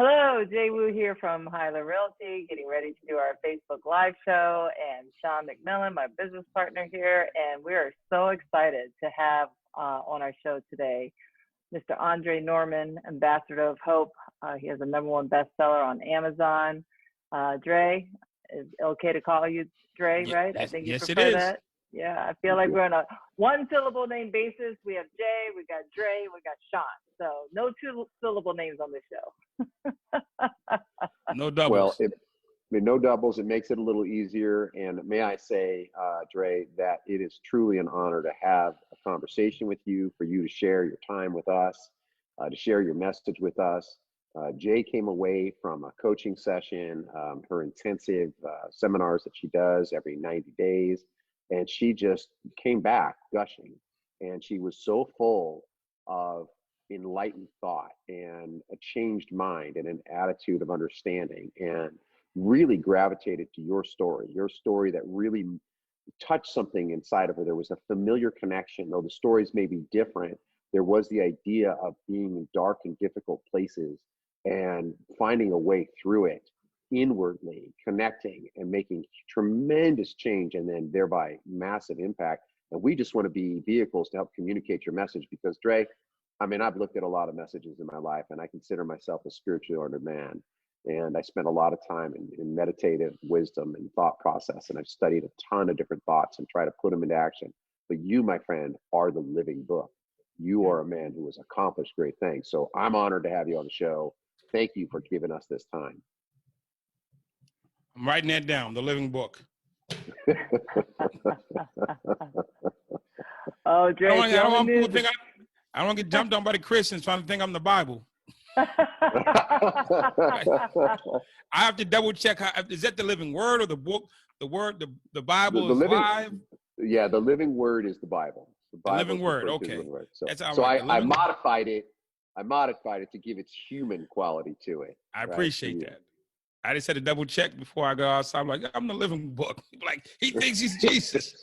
Hello, Jay Wu here from Heyler Realty, getting ready to do our Facebook Live show, and Sean McMillan, my business partner here, and we are so excited to have on our show today Mr. Andre Norman, Ambassador of Hope. He has a #1 bestseller on Amazon. Dre, is it okay to call you Dre, right? Yes, I think you yes, prefer it is. that. Yeah, I feel like we're on a one-syllable name basis. We have Jay, we got Dre, we got Sean. So no two-syllable names on this show. No doubles. Well, no doubles. It makes it a little easier. And may I say, Dre, that it is truly an honor to have a conversation with you, for you to share your time with us, to share your message with us. Jay came away from a coaching session, her intensive seminars that she does every 90 days. And she just came back gushing. And she was so full of enlightened thought and a changed mind and an attitude of understanding, and really gravitated to your story that really touched something inside of her. There was a familiar connection, though the stories may be different. There was the idea of being in dark and difficult places and finding a way through it inwardly, connecting and making tremendous change, and then thereby massive impact. And we just want to be vehicles to help communicate your message, because Dre, I mean, I've looked at a lot of messages in my life, and I consider myself a spiritually ordered man. And I spent a lot of time in meditative wisdom and thought process, and I've studied a ton of different thoughts and try to put them into action. But you, my friend, are the living book. You are a man who has accomplished great things. So I'm honored to have you on the show. Thank you for giving us this time. I'm writing that down, the living book. Oh, Dre, I don't want to get jumped on by the Christians trying to think I'm the Bible. I have to double check. Is that the living word or the book? The word, the Bible is live? Yeah, the living word is the Bible. The living word, okay. So I modified it. I modified it to give its human quality to it. I appreciate that. I just had to double check before I go outside. I'm like, I'm the living book. Like, he thinks he's Jesus.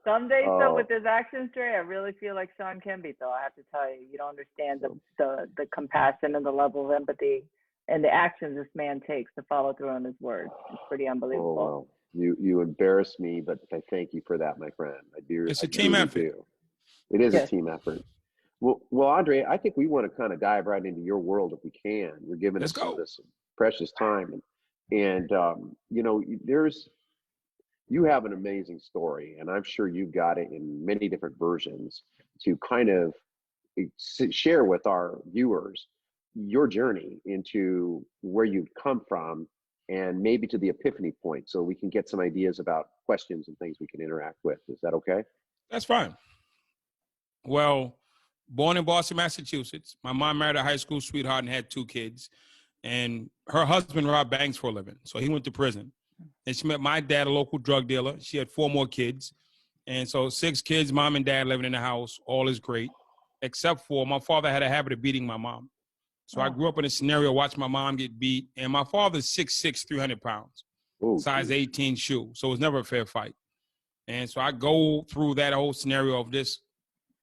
Some days, though, with his actions, Dre, I really feel like Sean can be, though. I have to tell you, you don't understand the compassion and the level of empathy and the actions this man takes to follow through on his word. It's pretty unbelievable. Oh, well, you embarrass me, but I thank you for that, my friend. I do. It's a team effort. It is a team effort. Well, Andre, I think we want to kind of dive right into your world if we can. You're giving us this precious time, and you know, you have an amazing story, and I'm sure you've got it in many different versions to kind of share with our viewers your journey into where you've come from, and maybe to the epiphany point, so we can get some ideas about questions and things we can interact with. Is that okay? That's fine. Well, born in Boston, Massachusetts. My mom married a high school sweetheart and had 2 kids. And her husband robbed banks for a living, so he went to prison. And she met my dad, a local drug dealer. She had 4 more kids. And so 6 kids, mom and dad living in the house. All is great, except for my father had a habit of beating my mom. So I grew up in a scenario, watched my mom get beat. And my father's 6'6", 300 pounds, size 18 shoe. So it was never a fair fight. And so I go through that whole scenario of this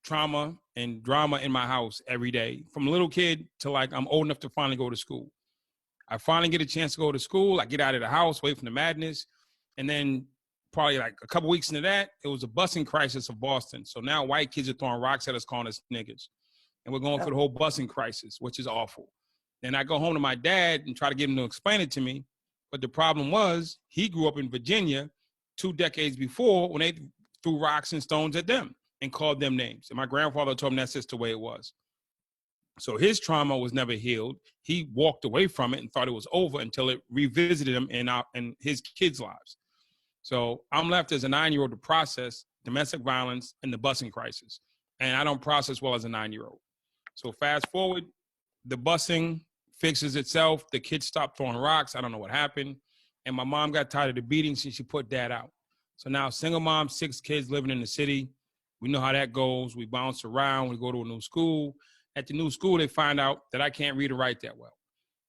trauma and drama in my house every day, from a little kid to like I'm old enough to finally go to school. I finally get a chance to go to school. I get out of the house, away from the madness. And then probably like a couple weeks into that, it was a busing crisis of Boston. So now white kids are throwing rocks at us, calling us niggas. And we're going through the whole busing crisis, which is awful. Then I go home to my dad and try to get him to explain it to me. But the problem was he grew up in Virginia 2 decades before when they threw rocks and stones at them and called them names. And my grandfather told him that's just the way it was. So his trauma was never healed. He walked away from it and thought it was over until it revisited him in his kids' lives. So I'm left as a 9-year-old to process domestic violence and the busing crisis. And I don't process well as a 9-year-old. So fast forward, the busing fixes itself. The kids stopped throwing rocks. I don't know what happened. And my mom got tired of the beatings, so she put dad out. So now single mom, 6 kids living in the city. We know how that goes. We bounce around. We go to a new school. At the new school, they find out that I can't read or write that well.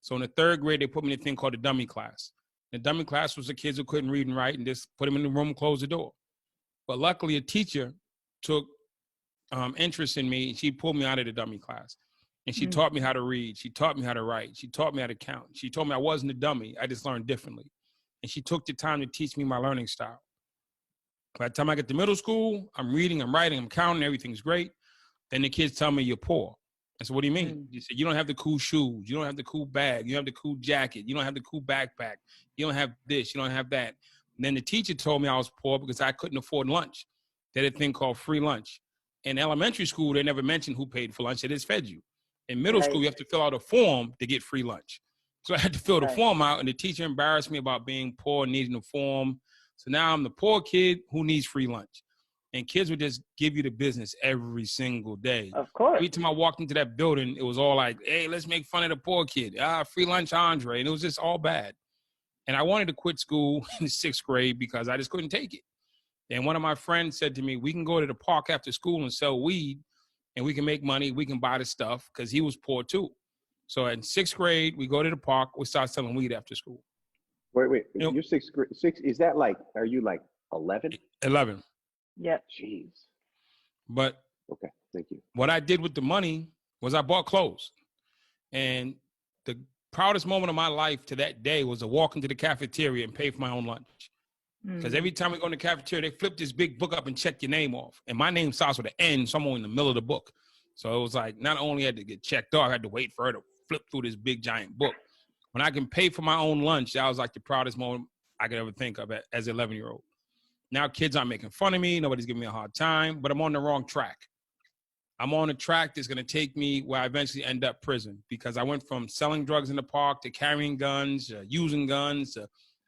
So in the 3rd grade, they put me in a thing called the dummy class. The dummy class was the kids who couldn't read and write and just put them in the room and close the door. But luckily, a teacher took interest in me. She pulled me out of the dummy class. And she taught me how to read. She taught me how to write. She taught me how to count. She told me I wasn't a dummy. I just learned differently. And she took the time to teach me my learning style. By the time I get to middle school, I'm reading, I'm writing, I'm counting, everything's great. Then the kids tell me you're poor. I said, what do you mean? You said, you don't have the cool shoes. You don't have the cool bag. You don't have the cool jacket. You don't have the cool backpack. You don't have this. You don't have that. And then the teacher told me I was poor because I couldn't afford lunch. They had a thing called free lunch. In elementary school, they never mentioned who paid for lunch. They just fed you. In middle school, you have to fill out a form to get free lunch. So I had to fill the form out, and the teacher embarrassed me about being poor and needing the form. So now I'm the poor kid who needs free lunch. And kids would just give you the business every single day. Of course. Every time I walked into that building, it was all like, hey, let's make fun of the poor kid. Free lunch, Andre. And it was just all bad. And I wanted to quit school in the 6th grade because I just couldn't take it. And one of my friends said to me, we can go to the park after school and sell weed, and we can make money. We can buy the stuff, because he was poor too. So in 6th grade, we go to the park. We start selling weed after school. Wait. You're 6th grade. Is that like, are you like 11? 11. Yep. Jeez. But okay, thank you. What I did with the money was I bought clothes. And the proudest moment of my life to that day was to walk into the cafeteria and pay for my own lunch. Because every time we go in the cafeteria, they flip this big book up and check your name off. And my name starts with an N, so I'm in the middle of the book. So it was like, not only had to get checked off, I had to wait for her to flip through this big giant book. When I can pay for my own lunch, that was like the proudest moment I could ever think of as an 11-year-old. Now kids aren't making fun of me. Nobody's giving me a hard time, but I'm on the wrong track. I'm on a track that's going to take me where I eventually end up prison, because I went from selling drugs in the park to carrying guns, using guns.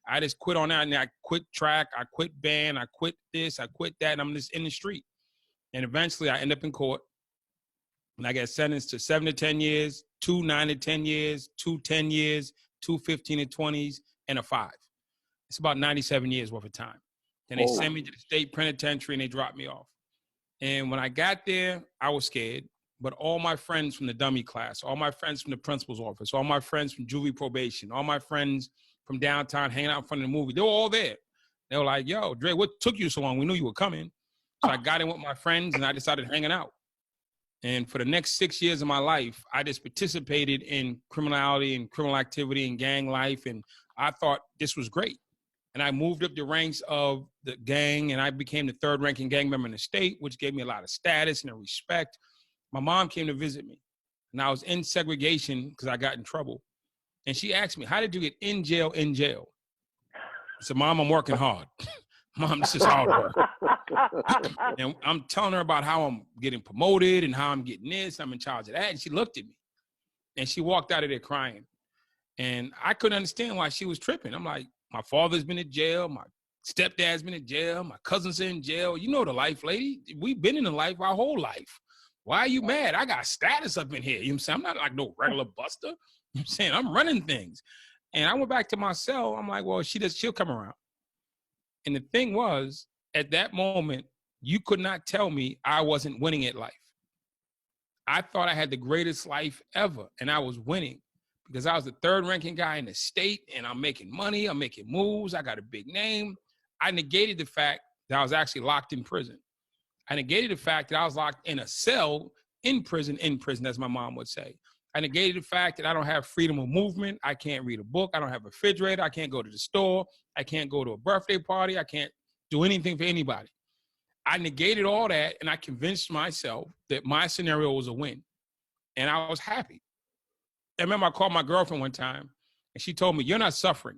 I just quit on that, and I quit track, I quit band, I quit this, I quit that, and I'm just in the street. And eventually I end up in court, and I get sentenced to 7 to 10 years, 2 9 to 10 years, 2 10 years, 2 15 to 20s, and a 5. It's about 97 years worth of time. Then they send me to the state penitentiary, and they drop me off. And when I got there, I was scared. But all my friends from the dummy class, all my friends from the principal's office, all my friends from juvie probation, all my friends from downtown hanging out in front of the movie, they were all there. They were like, yo, Dre, what took you so long? We knew you were coming. So I got in with my friends, and I decided hanging out. And for the next 6 years of my life, I just participated in criminality and criminal activity and gang life. And I thought this was great. And I moved up the ranks of the gang, and I became the 3rd ranking gang member in the state, which gave me a lot of status and respect. My mom came to visit me, and I was in segregation because I got in trouble. And she asked me, how did you get in jail, in jail? I said, Mom, I'm working hard. Mom, this is hard work. And I'm telling her about how I'm getting promoted and how I'm getting this, I'm in charge of that. And she looked at me, and she walked out of there crying. And I couldn't understand why she was tripping. I'm like, my father's been in jail. My stepdad's been in jail. My cousin's in jail. You know the life, lady. We've been in the life our whole life. Why are you mad? I got status up in here. You know what I'm saying? I'm not like no regular buster. You know what I'm saying? I'm running things. And I went back to my cell. I'm like, well, she'll come around. And the thing was, at that moment, you could not tell me I wasn't winning at life. I thought I had the greatest life ever, and I was winning because I was the 3rd ranking guy in the state, and I'm making money, I'm making moves, I got a big name. I negated the fact that I was actually locked in prison. I negated the fact that I was locked in a cell in prison, as my mom would say. I negated the fact that I don't have freedom of movement. I can't read a book. I don't have a refrigerator. I can't go to the store. I can't go to a birthday party. I can't do anything for anybody. I negated all that, and I convinced myself that my scenario was a win. And I was happy. I remember I called my girlfriend one time, and she told me, you're not suffering.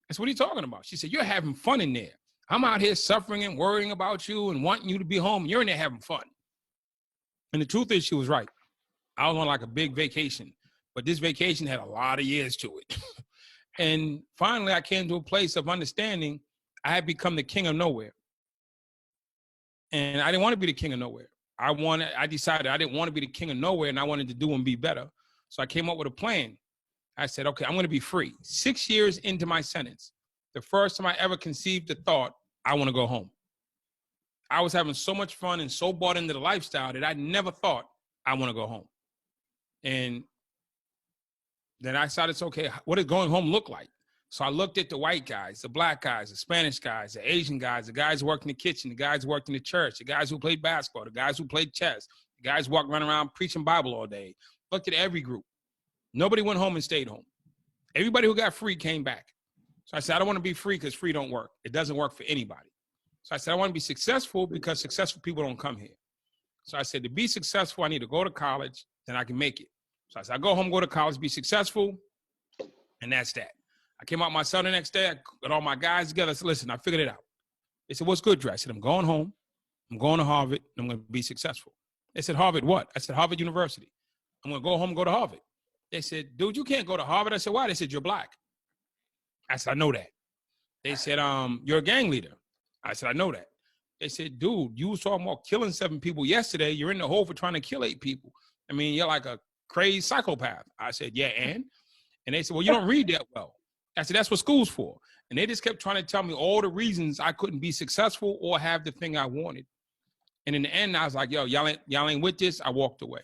I said, what are you talking about? She said, you're having fun in there. I'm out here suffering and worrying about you and wanting you to be home. You're in there having fun. And the truth is, she was right. I was on like a big vacation, but this vacation had a lot of years to it. And finally, I came to a place of understanding I had become the king of nowhere. And I didn't want to be the king of nowhere. I decided I didn't want to be the king of nowhere, and I wanted to do and be better. So I came up with a plan. I said, okay, I'm going to be free. 6 years into my sentence, the first time I ever conceived the thought, I want to go home. I was having so much fun and so bought into the lifestyle that I never thought I want to go home. And then I decided, okay, what does going home look like? So I looked at the white guys, the black guys, the Spanish guys, the Asian guys, the guys who worked in the kitchen, the guys who worked in the church, the guys who played basketball, the guys who played chess, the guys who running around preaching Bible all day. Looked at every group. Nobody went home and stayed home. Everybody who got free came back. So I said, I don't want to be free because free don't work. It doesn't work for anybody. So I said, I want to be successful because successful people don't come here. So I said, to be successful, I need to go to college, then I can make it. So I said, I go home, go to college, be successful, and that's that. I came out my cell the next day. I got all my guys together. I said, listen, I figured it out. They said, what's good, Dre? I said, I'm going home. I'm going to Harvard, and I'm going to be successful. They said, Harvard what? I said, Harvard University. I'm going to go home and go to Harvard. They said, dude, you can't go to Harvard. I said, why? They said, you're black. I said, I know that. They said, you're a gang leader. I said, I know that. They said, dude, you was talking about killing 7 people yesterday. You're in the hole for trying to kill 8 people. I mean, you're like a crazy psychopath. I said, yeah, and they said, well, you don't read that well. I said, that's what school's for. And they just kept trying to tell me all the reasons I couldn't be successful or have the thing I wanted. And in the end, I was like, yo, y'all ain't with this. I walked away.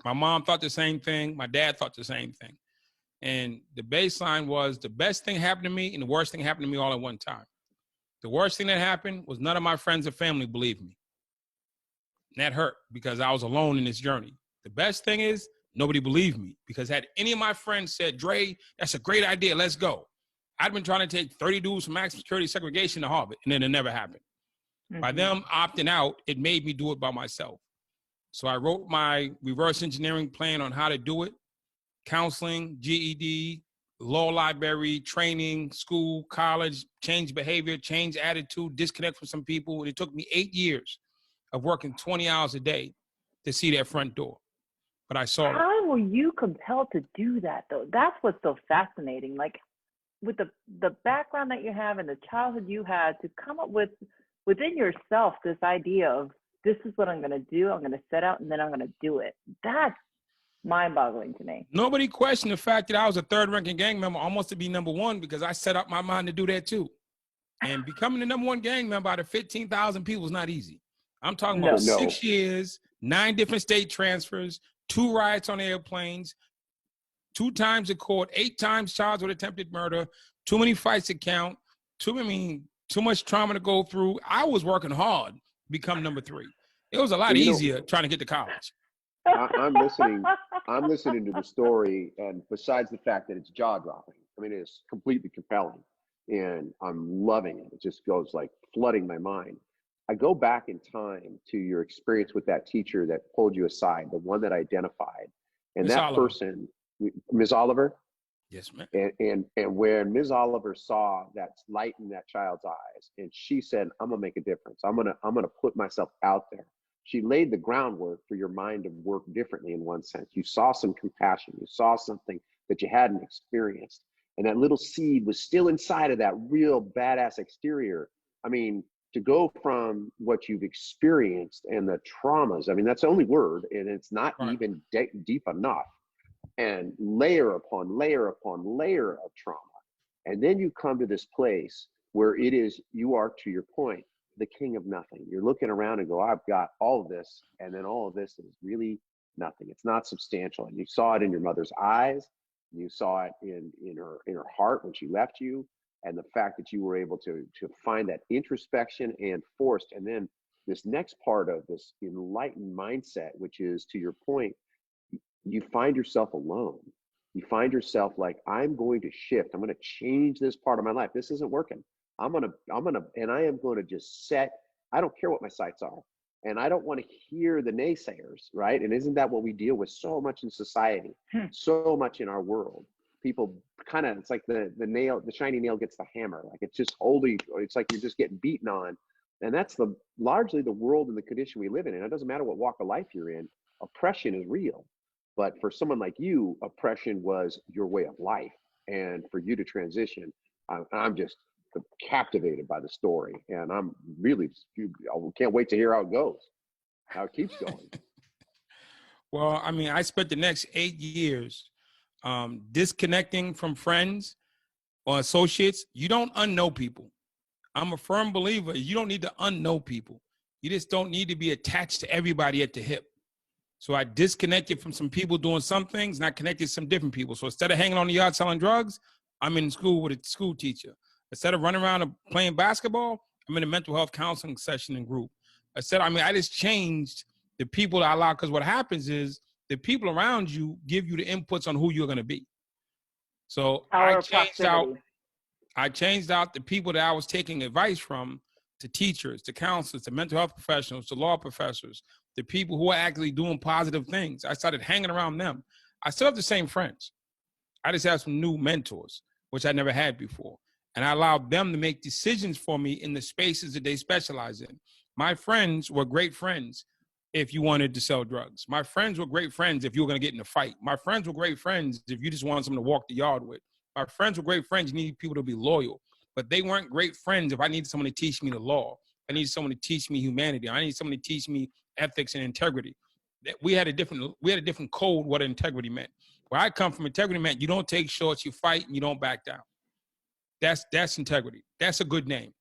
My mom thought the same thing. My dad thought the same thing. And the baseline was the best thing happened to me and the worst thing happened to me all at one time. The worst thing that happened was none of my friends or family believed me. And that hurt because I was alone in this journey. The best thing is nobody believed me because had any of my friends said, Dre, that's a great idea, let's go. I'd been trying to take 30 dudes from maximum security segregation to Harvard, and then it never happened. Mm-hmm. By them opting out, it made me do it by myself. So I wrote my reverse engineering plan on how to do it. Counseling, GED, law library, training, school, college, change behavior, change attitude, disconnect from some people. And it took me 8 years of working 20 hours a day to see that front door. But I saw it. How were you compelled to do that, though? That's what's so fascinating. Like, with the background that you have and the childhood you had, to come up with within yourself this idea of, this is what I'm going to do. I'm going to set out and then I'm going to do it. That's mind-boggling to me. Nobody questioned the fact that I was a third-ranking gang member, almost to be number 1, because I set up my mind to do that too. And becoming the number 1 gang member out of 15,000 people is not easy. I'm talking about 6 years, 9 different state transfers, 2 riots on airplanes, 2 times in court, 8 times charged with attempted murder, too many fights to count, too much trauma to go through. I was working hard to become number 3. It was a lot easier trying to get to college. I'm listening to the story, and besides the fact that it's jaw-dropping, I mean, it's completely compelling, and I'm loving it. It just goes like flooding my mind. I go back in time to your experience with that teacher that pulled you aside, the one that identified, and Ms. that Oliver. person, Ms. Oliver? Yes, ma'am. And when Ms. Oliver saw that light in that child's eyes, and she said, I'm gonna make a difference. I'm gonna put myself out there. She laid the groundwork for your mind to work differently in one sense. You saw some compassion. You saw something that you hadn't experienced. And that little seed was still inside of that real badass exterior. I mean, to go from what you've experienced and the traumas, I mean, that's the only word, and it's not even deep enough. And layer upon layer upon layer of trauma. And then you come to this place where it is, you are, to your point, the king of nothing. You're looking around and go, I've got all of this, and then all of this is really nothing. It's not substantial. And you saw it in your mother's eyes. You saw it in her heart when she left you, and the fact that you were able to find that introspection and forced. And then this next part of this enlightened mindset, which is, to your point, you find yourself alone. You find yourself like, I'm going to shift. I'm going to change this part of my life. This isn't working. I am going to just I don't care what my sights are. And I don't want to hear the naysayers, right? And isn't that what we deal with so much in society, so much in our world? People kind of, it's like the shiny nail gets the hammer. Like it's just it's like you're just getting beaten on. And that's largely the world and the condition we live in. And it doesn't matter what walk of life you're in, oppression is real. But for someone like you, oppression was your way of life. And for you to transition, I'm just captivated by the story. And I can't wait to hear how it goes, how it keeps going. Well, I mean, I spent the next 8 years disconnecting from friends or associates. You don't unknow people. I'm a firm believer. You don't need to unknow people. You just don't need to be attached to everybody at the hip. So I disconnected from some people doing some things, and I connected some different people. So instead of hanging on the yard selling drugs, I'm in school with a school teacher. Instead of running around and playing basketball, I'm in a mental health counseling session and group. I just changed the people that I allow, because what happens is the people around you give you the inputs on who you're going to be. So Power of proximity. I changed out the people that I was taking advice from, to teachers, to counselors, to mental health professionals, to law professors, to people who are actually doing positive things. I started hanging around them. I still have the same friends. I just have some new mentors, which I never had before. And I allowed them to make decisions for me in the spaces that they specialize in. My friends were great friends if you wanted to sell drugs. My friends were great friends if you were going to get in a fight. My friends were great friends if you just wanted someone to walk the yard with. My friends were great friends. You need people to be loyal. But they weren't great friends if I needed someone to teach me the law. I needed someone to teach me humanity. I needed someone to teach me ethics and integrity. We had a different code what integrity meant. Where I come from, integrity meant you don't take shorts, you fight, and you don't back down. That's integrity. That's a good name.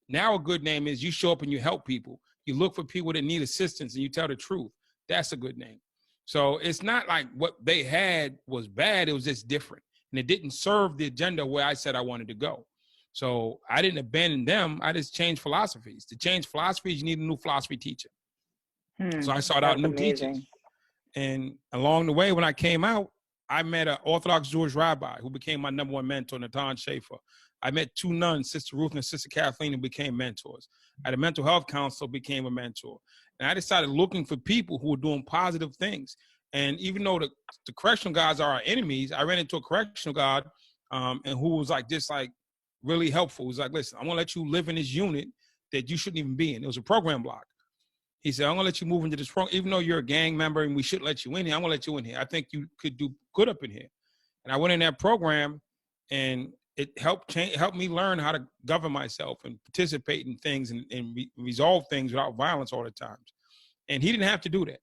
Now a good name is you show up and you help people. You look for people that need assistance and you tell the truth. That's a good name. So it's not like what they had was bad. It was just different. And it didn't serve the agenda where I said I wanted to go. So I didn't abandon them. I just changed philosophies. To change philosophies, you need a new philosophy teacher. So I sought out new teachers. And along the way, when I came out, I met an Orthodox Jewish rabbi who became my number one mentor, Natan Schaefer. I met two nuns, Sister Ruth and Sister Kathleen, who became mentors. I had a mental health counselor, became a mentor. And I decided looking for people who were doing positive things. And even though the correctional guards are our enemies, I ran into a correctional guard and who was really helpful. He was like, listen, I'm going to let you live in this unit that you shouldn't even be in. It was a program block. He said, I'm going to let you move into this program. Even though you're a gang member and we shouldn't let you in here, I'm going to let you in here. I think you could do good up in here. And I went in that program, and it helped me learn how to govern myself and participate in things and resolve things without violence all the time. And he didn't have to do that.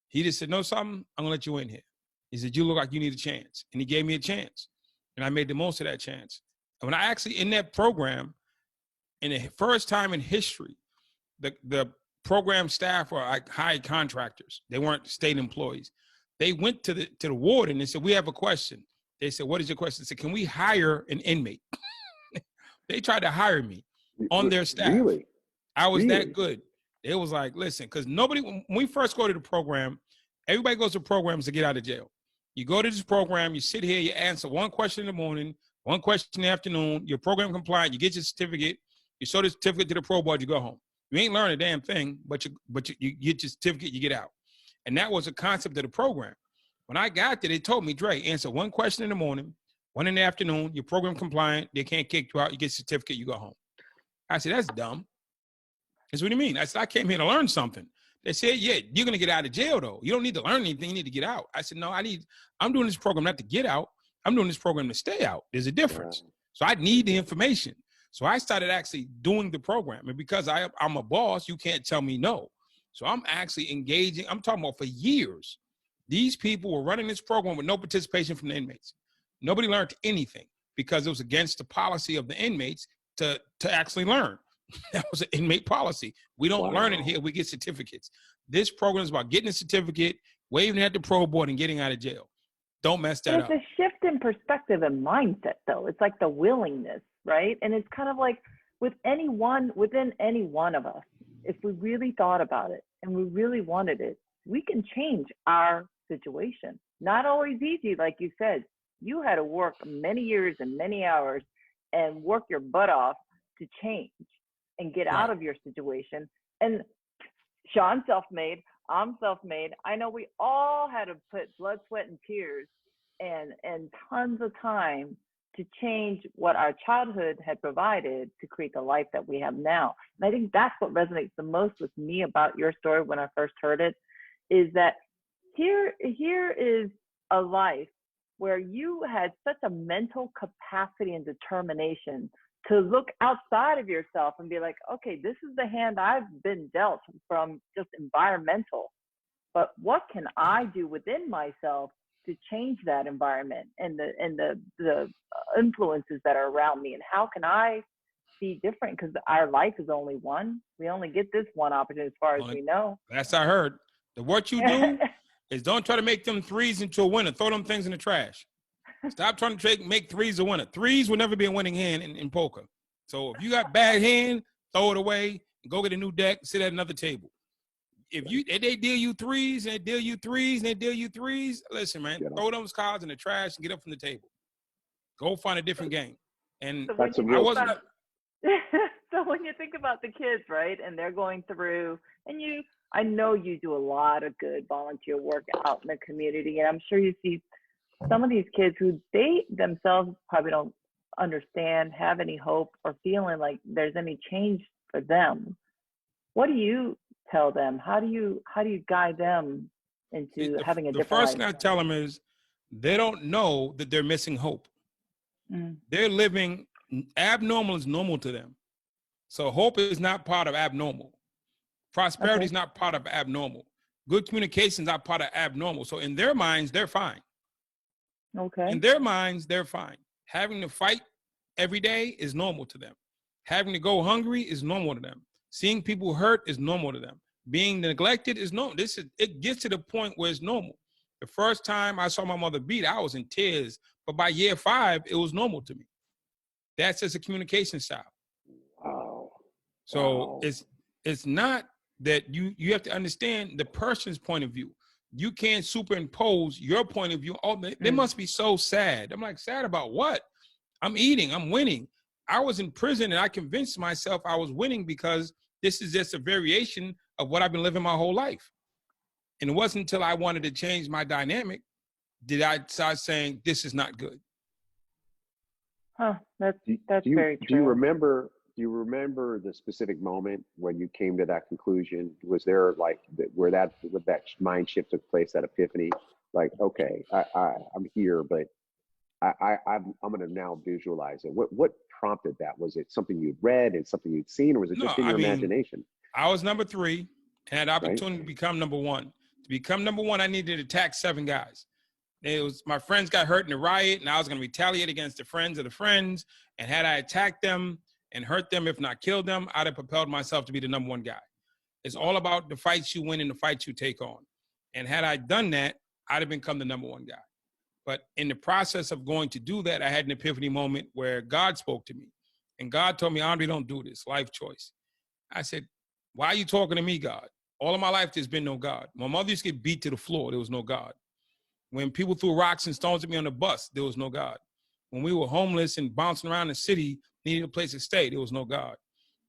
He just said, no, something, I'm going to let you in here. He said, you look like you need a chance. And he gave me a chance. And I made the most of that chance. And when I actually, in that program, in the first time in history, the program staff were like hired contractors. They weren't state employees. They went to the warden and said, we have a question. They said, what is your question? They said, can we hire an inmate? They tried to hire me on their staff. Really? I was that good. It was like, listen, because when we first go to the program, everybody goes to programs to get out of jail. You go to this program, you sit here, you answer one question in the morning, one question in the afternoon, you're program compliant, you get your certificate, you show the certificate to the pro board, you go home. You ain't learning a damn thing, but you get your certificate, you get out. And that was the concept of the program. When I got there, they told me, Dre, answer one question in the morning, one in the afternoon, you're program compliant, they can't kick you out, you get your certificate, you go home. I said, that's dumb. That's what do you mean? I said, I came here to learn something. They said, yeah, you're going to get out of jail, though. You don't need to learn anything. You need to get out. I said, no, I'm doing this program not to get out. I'm doing this program to stay out. There's a difference. So I need the information. So I started actually doing the program. And because I'm a boss, you can't tell me no. So I'm actually engaging. I'm talking about for years. These people were running this program with no participation from the inmates. Nobody learned anything because it was against the policy of the inmates to actually learn. That was an inmate policy. We don't learn it here. We get certificates. This program is about getting a certificate, waving at the pro board, and getting out of jail. Don't mess that up. It's a shift in perspective and mindset, though. It's like the willingness, right? And it's kind of like within any one of us, if we really thought about it and we really wanted it, we can change our situation. Not always easy, like you said. You had to work many years and many hours and work your butt off to change and get out of your situation. And Sean's self-made, I'm self-made. I know we all had to put blood, sweat, and tears and tons of time to change what our childhood had provided to create the life that we have now. And I think that's what resonates the most with me about your story when I first heard it, is that here is a life where you had such a mental capacity and determination to look outside of yourself and be like, okay, this is the hand I've been dealt from just environmental, but what can I do within myself to change that environment and the influences that are around me, and how can I be different? Because our life is only one. We only get this one opportunity as far as we know. That's I heard. What you do is don't try to make them threes into a winner. Throw them things in the trash. Stop trying to make threes a winner. Threes will never be a winning hand in poker. So if you got bad hand, throw it away and go get a new deck, sit at another table. If they deal you threes and they deal you threes and they deal you threes, listen, man, throw those cards in the trash and get up from the table. Go find a different game. And that's I wasn't. So when you think about the kids, right, and they're going through, and I know you do a lot of good volunteer work out in the community, and I'm sure you see some of these kids who they themselves probably don't understand, have any hope, or feeling like there's any change for them. What do you tell them? How do you guide them into having a different life? The first thing I tell them is they don't know that they're missing hope. They're living abnormal is normal to them. So hope is not part of abnormal. Prosperity is not part of abnormal. Good communication is not part of abnormal. So in their minds, they're fine. Okay. In their minds, they're fine. Having to fight every day is normal to them. Having to go hungry is normal to them. Seeing people hurt is normal to them. Being neglected is normal. It gets to the point where it's normal. The first time I saw my mother beat, I was in tears. But by year 5, it was normal to me. That's just a communication style. Wow. So it's not that you have to understand the person's point of view. You can't superimpose your point of view. Oh, they must be so sad. I'm like, sad about what? I'm eating. I'm winning. I was in prison and I convinced myself I was winning because this is just a variation of what I've been living my whole life. And it wasn't until I wanted to change my dynamic did I start saying, this is not good. Huh, that's very true. Do you remember the specific moment when you came to that conclusion? Was there like where that mind shift took place, that epiphany? Like, okay, I'm here, but I'm going to now visualize it. What prompted that? Was it something you'd read and something you'd seen, or was it just in your imagination? I was number 3 and had the opportunity to become number 1. To become number 1, I needed to attack 7 guys. It was my friends got hurt in the riot, and I was going to retaliate against the friends of the friends. And had I attacked them and hurt them, if not killed them, I'd have propelled myself to be the number 1 guy. It's all about the fights you win and the fights you take on. And had I done that, I'd have become the number 1 guy. But in the process of going to do that, I had an epiphany moment where God spoke to me. And God told me, Andre, don't do this. Life choice. I said, why are you talking to me, God? All of my life, there's been no God. My mother used to get beat to the floor. There was no God. When people threw rocks and stones at me on the bus, there was no God. When we were homeless and bouncing around the city, needed a place to stay, there was no God.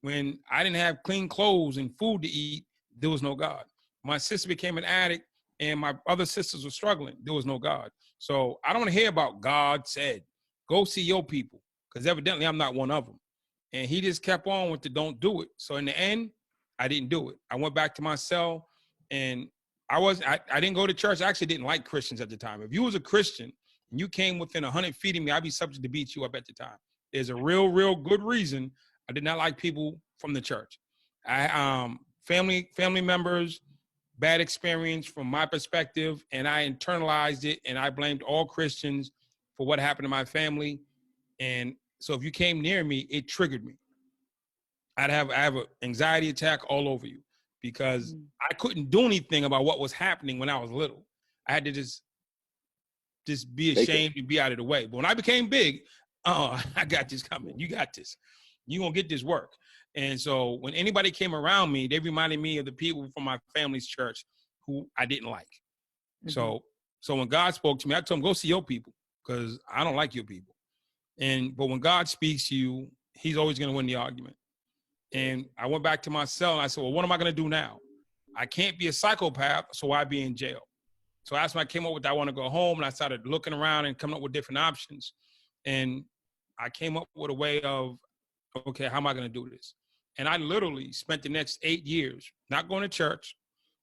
When I didn't have clean clothes and food to eat, there was no God. My sister became an addict and my other sisters were struggling, there was no God. So I don't want to hear about God said, go see your people, because evidently I'm not one of them. And he just kept on with the don't do it. So in the end, I didn't do it. I went back to my cell and I didn't go to church. I actually didn't like Christians at the time. If you was a Christian and you came within 100 feet of me, I'd be subject to beat you up at the time. There's a real good reason I did not like people from the church. Family members, bad experience from my perspective, and I internalized it, and I blamed all Christians for what happened to my family. And so if you came near me, it triggered me. I have an anxiety attack all over you, because I couldn't do anything about what was happening when I was little. I had to just be ashamed to be out of the way. But when I became big, I got this coming. You got this. You're going to get this work. And so when anybody came around me, they reminded me of the people from my family's church who I didn't like. So when God spoke to me, I told him, go see your people, because I don't like your people. But when God speaks to you, he's always going to win the argument. And I went back to my cell and I said, well, what am I going to do now? I can't be a psychopath, so why be in jail? So that's when I came up with, I want to go home, and I started looking around and coming up with different options. And I came up with a way of, okay, how am I going to do this? And I literally spent the next 8 years not going to church,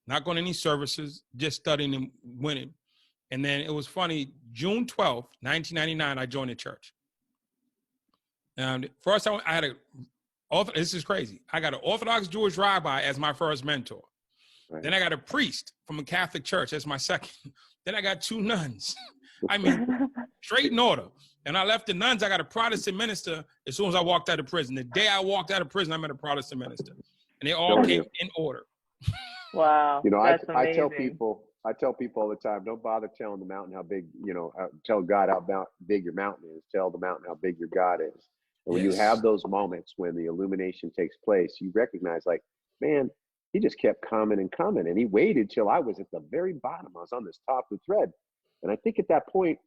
not going to any services, just studying and winning. And then it was funny, June 12th, 1999, I joined the church. And first I had this is crazy. I got an Orthodox Jewish rabbi as my first mentor. Right. Then I got a priest from a Catholic church as my second. Then I got 2 nuns. I mean, straight in order. And I left the nuns. I got a Protestant minister as soon as I walked out of prison. The day I walked out of prison, I met a Protestant minister. And they all came in order. Wow. You know, I tell people, I tell people all the time, don't bother telling the mountain how big, tell God how big your mountain is. Tell the mountain how big your God is. And when you have Yes. those moments when the illumination takes place, you recognize, like, man, he just kept coming and coming. And he waited till I was at the very bottom. I was on this top of the thread. And I think at that point,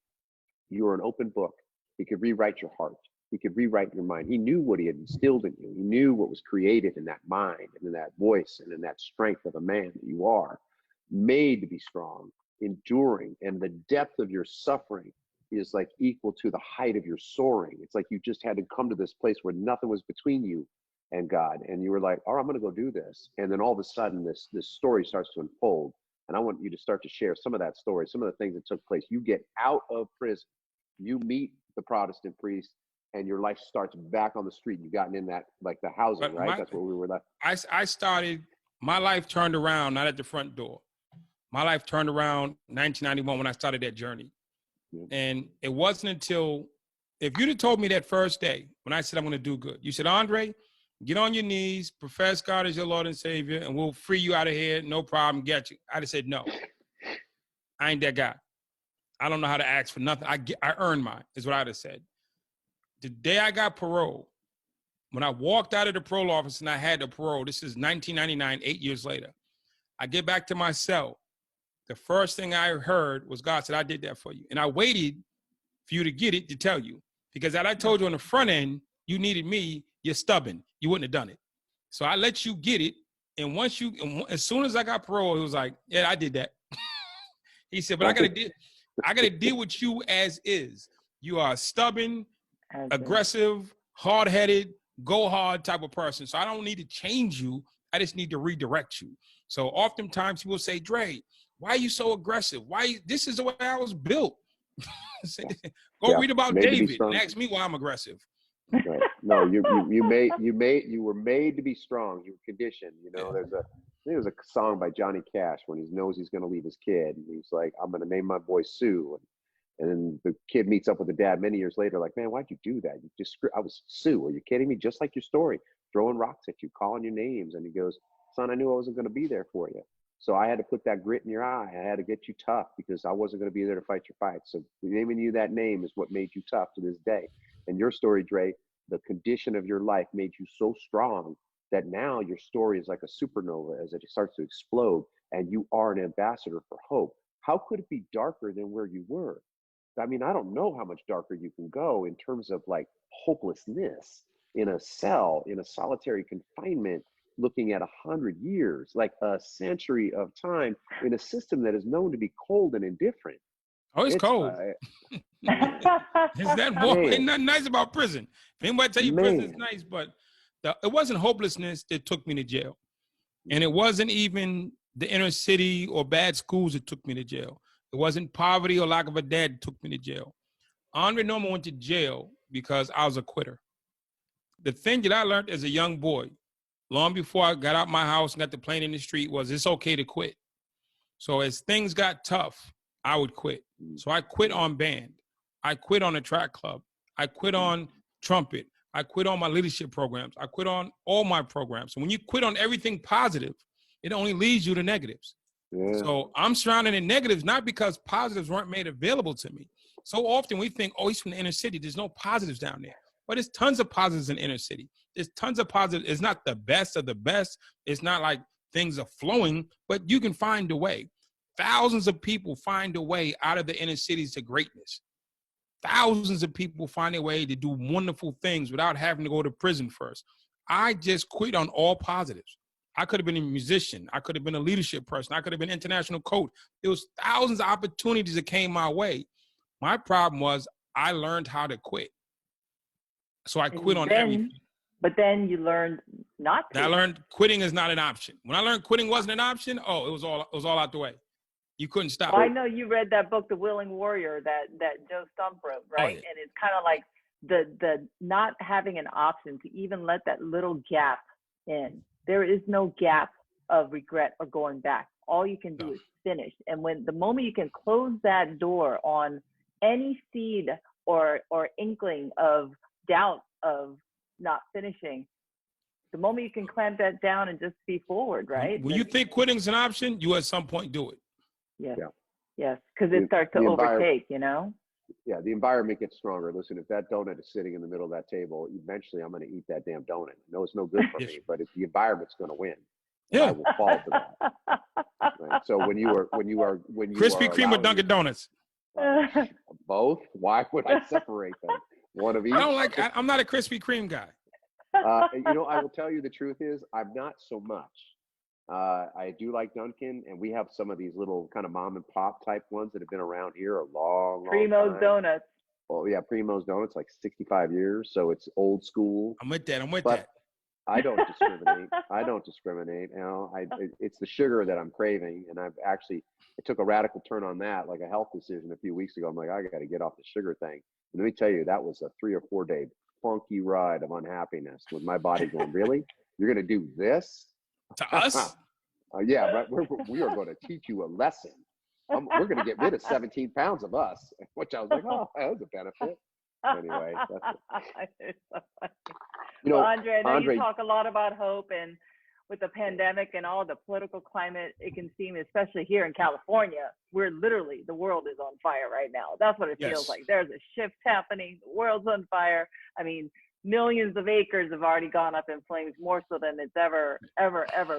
you were an open book. He could rewrite your heart. He could rewrite your mind. He knew what he had instilled in you. He knew what was created in that mind and in that voice and in that strength of a man that you are, made to be strong, enduring. And the depth of your suffering is like equal to the height of your soaring. It's like you just had to come to this place where nothing was between you and God. And you were like, all right, I'm going to go do this. And then all of a sudden, this story starts to unfold. And I want you to start to share some of that story, some of the things that took place. You get out of prison, you meet the Protestant priest, and your life starts back on the street. You've gotten in that, like the housing, But right? That's where we were left. I started, my life turned around, not at the front door. My life turned around 1991 when I started that journey. Yeah. And it wasn't until, if you'd have told me that first day when I said I'm going to do good, you said, Andre, get on your knees, profess God as your Lord and Savior, and we'll free you out of here. No problem, get you. I'd have said, no, I ain't that guy. I don't know how to ask for nothing. I earned mine, is what I'd have said. The day I got parole, when I walked out of the parole office and I had the parole, this is 1999, 8 years later, I get back to my cell. The first thing I heard was God said, I did that for you. And I waited for you to get it to tell you. Because as I told you on the front end, you needed me, you're stubborn. You wouldn't have done it. So I let you get it. And as soon as I got parole, it was like, yeah, I did that. He said, but I gotta deal with you as is. You are stubborn, aggressive, hard-headed, go hard type of person. So I don't need to change you. I just need to redirect you. So oftentimes people say, Dre, why are you so aggressive? This is the way I was built. Go read about David and ask me why I'm aggressive. Right. No, you were made to be strong. You were conditioned. There was a song by Johnny Cash when he knows he's going to leave his kid, and he's like, I'm going to name my boy Sue. And then the kid meets up with the dad many years later, like, man, why'd you do that? I was Sue. Are you kidding me? Just like your story, throwing rocks at you, calling you names. And he goes, son, I knew I wasn't going to be there for you. So I had to put that grit in your eye. I had to get you tough because I wasn't going to be there to fight your fight. So naming you that name is what made you tough to this day. And your story, Dre, the condition of your life made you so strong that now your story is like a supernova as it starts to explode, and you are an ambassador for hope. How could it be darker than where you were? I mean, I don't know how much darker you can go in terms of like hopelessness in a cell, in a solitary confinement, looking at 100 years, like a century of time in a system that is known to be cold and indifferent. Oh, it's cold. Is that more? Ain't nothing nice about prison. If anybody tell you prison is nice, but it wasn't hopelessness that took me to jail. And it wasn't even the inner city or bad schools that took me to jail. It wasn't poverty or lack of a dad that took me to jail. Andre Norman went to jail because I was a quitter. The thing that I learned as a young boy, long before I got out my house and got to playing in the street, was it's okay to quit. So as things got tough, I would quit. So I quit on band. I quit on the track club. I quit on trumpet. I quit on my leadership programs. I quit on all my programs. So when you quit on everything positive, it only leads you to negatives. Yeah. So I'm surrounded in negatives, not because positives weren't made available to me. So often we think, oh, he's from the inner city. There's no positives down there. But there's tons of positives in the inner city. There's tons of positives. It's not the best of the best. It's not like things are flowing, but you can find a way. Thousands of people find a way out of the inner cities to greatness. Thousands of people find a way to do wonderful things without having to go to prison first. I just quit on all positives. I could have been a musician. I could have been a leadership person. I could have been an international coach. There was thousands of opportunities that came my way. My problem was I learned how to quit. So I quit on everything. But then you learned not to. I learned quitting is not an option. When I learned quitting wasn't an option, it was all out the way. You couldn't stop. Well, I know you read that book, The Willing Warrior, that Joe Stump wrote, right? Oh, yeah. And it's kind of like the not having an option to even let that little gap in. There is no gap of regret or going back. All you can do is finish. And when the moment you can close that door on any seed or inkling of doubt of not finishing, the moment you can clamp that down and just be forward, right? When you think quitting's an option, you at some point do it. Yes. Yeah. Yes. Because it starts to overtake, you know? Yeah, the environment gets stronger. Listen, if that donut is sitting in the middle of that table, eventually I'm going to eat that damn donut. I know it's no good for me, but the environment's going to win, and I will fall to that. Right? So when you are Krispy Kreme or Dunkin' Donuts? Both. Why would I separate them? One of each. I'm not a Krispy Kreme guy. You know, I will tell you the truth is I'm not so much. I do like Dunkin', and we have some of these little kind of mom and pop type ones that have been around here a long Primo's time. Donuts. Oh yeah, Primo's Donuts, like 65 years, so it's old school. I'm with that. But I don't discriminate. I don't discriminate. You know, it's the sugar that I'm craving, and I took a radical turn on that, like a health decision a few weeks ago. I'm like, I got to get off the sugar thing. And let me tell you, that was a 3 or 4 day funky ride of unhappiness with my body going, really? You're going to do this? To us? Yeah, but we are going to teach you a lesson. We're going to get rid of 17 pounds of us, which I was like, oh, that was a benefit. Anyway, that's it. You know, well, Andre, I know you talk a lot about hope, and with the pandemic and all the political climate, it can seem, especially here in California, we're literally, the world is on fire right now. That's what it feels like. There's a shift happening. The world's on fire. I mean, millions of acres have already gone up in flames, more so than it's ever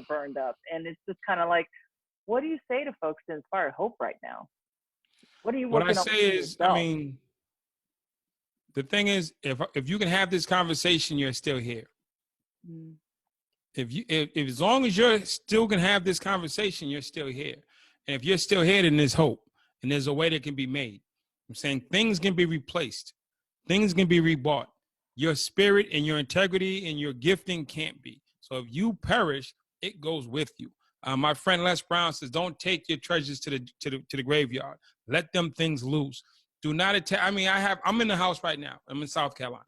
burned up. And it's just kind of like, what do you say to folks to inspire hope right now? What are you working on? What I say is, I mean, the thing is, if you can have this conversation, you're still here. Mm. If as long as you're still can have this conversation, you're still here. And if you're still here, then there's hope, and there's a way that can be made. I'm saying things can be replaced, things can be rebought. Your spirit and your integrity and your gifting can't be. So if you perish, it goes with you. My friend Les Brown says, "Don't take your treasures to the graveyard. Let them things loose. Do not attack." I mean, I'm in the house right now. I'm in South Carolina,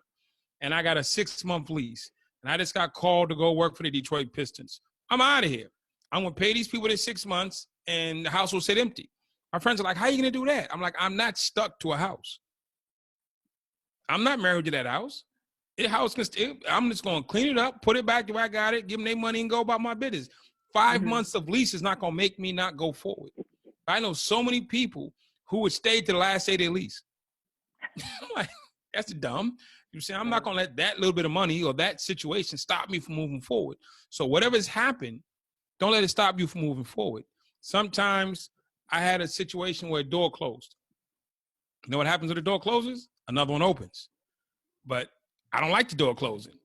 and I got a 6-month lease, and I just got called to go work for the Detroit Pistons. I'm out of here. I'm gonna pay these people their 6 months, and the house will sit empty. My friends are like, "How are you gonna do that?" I'm like, "I'm not stuck to a house. I'm not married to that house. I'm just gonna clean it up, put it back to where I got it, give them their money, and go about my business." 5 months of lease is not going to make me not go forward. I know so many people who would stay to the last day of their lease. I'm like, that's dumb. You see, I'm not going to let that little bit of money or that situation stop me from moving forward. So whatever's happened, don't let it stop you from moving forward. Sometimes I had a situation where a door closed. You know what happens when the door closes? Another one opens. But I don't like the door closing.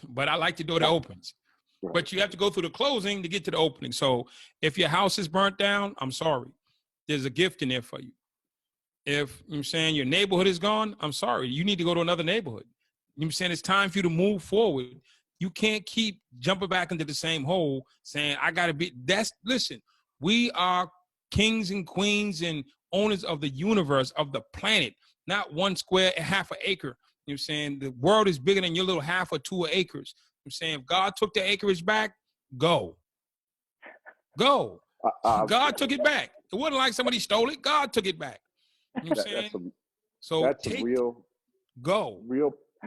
But I like the door that opens. But you have to go through the closing to get to the opening. So if your house is burnt down, I'm sorry. There's a gift in there for you. If you're saying your neighborhood is gone, I'm sorry. You need to go to another neighborhood. You're saying it's time for you to move forward. You can't keep jumping back into the same hole saying, I got to be, listen, we are kings and queens and owners of the universe, of the planet, not 1 square, half an acre. You're saying the world is bigger than your little half or 2 acres. I'm saying if God took the acreage back, go. God took it back. It wasn't like somebody stole it. God took it back. You know what I'm saying? That's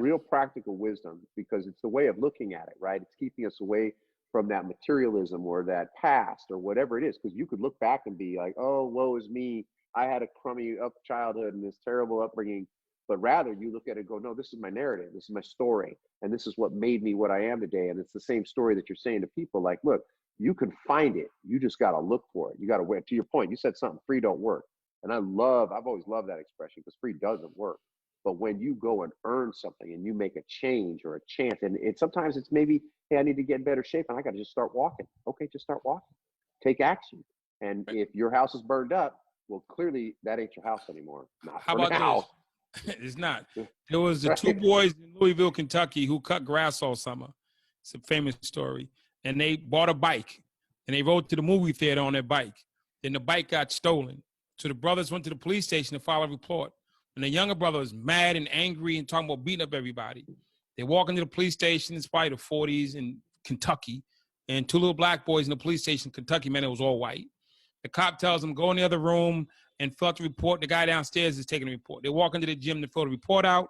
real practical wisdom, because it's the way of looking at it, right? It's keeping us away from that materialism or that past or whatever it is. Because you could look back and be like, oh, woe is me. I had a crummy childhood and this terrible upbringing. But rather you look at it and go, no, this is my narrative. This is my story. And this is what made me what I am today. And it's the same story that you're saying to people like, look, you can find it. You just got to look for it. You got to wait. To your point, you said something, free don't work. And I've always loved that expression, because free doesn't work. But when you go and earn something and you make a change or a chance, and sometimes it's maybe, hey, I need to get in better shape and I got to just start walking. Okay, just start walking. Take action. And if your house is burned up, well, clearly that ain't your house anymore. Not How about now. this? It's not. There was the 2 boys in Louisville, Kentucky, who cut grass all summer. It's a famous story. And they bought a bike, and they rode to the movie theater on their bike. Then the bike got stolen. So the brothers went to the police station to file a report. And the younger brother was mad and angry and talking about beating up everybody. They walk into the police station. It's probably the 40s in Kentucky. And 2 little black boys in the police station in Kentucky, man, it was all white. The cop tells them, go in the other room and fill out the report. The guy downstairs is taking the report. They walk into the gym to fill the report out,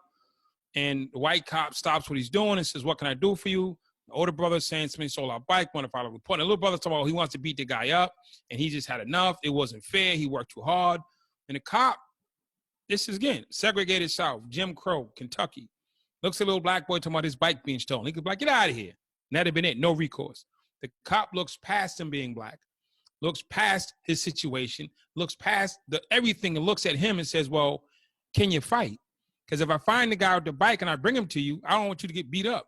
and the white cop stops what he's doing and says, what can I do for you? older brother saying somebody stole our bike, want to file a report. And the little brother talking about he wants to beat the guy up, and he just had enough. It wasn't fair. He worked too hard. And the cop, this is, again, segregated South, Jim Crow, Kentucky, looks at a little black boy talking about his bike being stolen. He could be like, get out of here. And that'd have been it. No recourse. The cop looks past him being black, looks past his situation, looks past everything, and looks at him and says, well, can you fight? Because if I find the guy with the bike and I bring him to you, I don't want you to get beat up.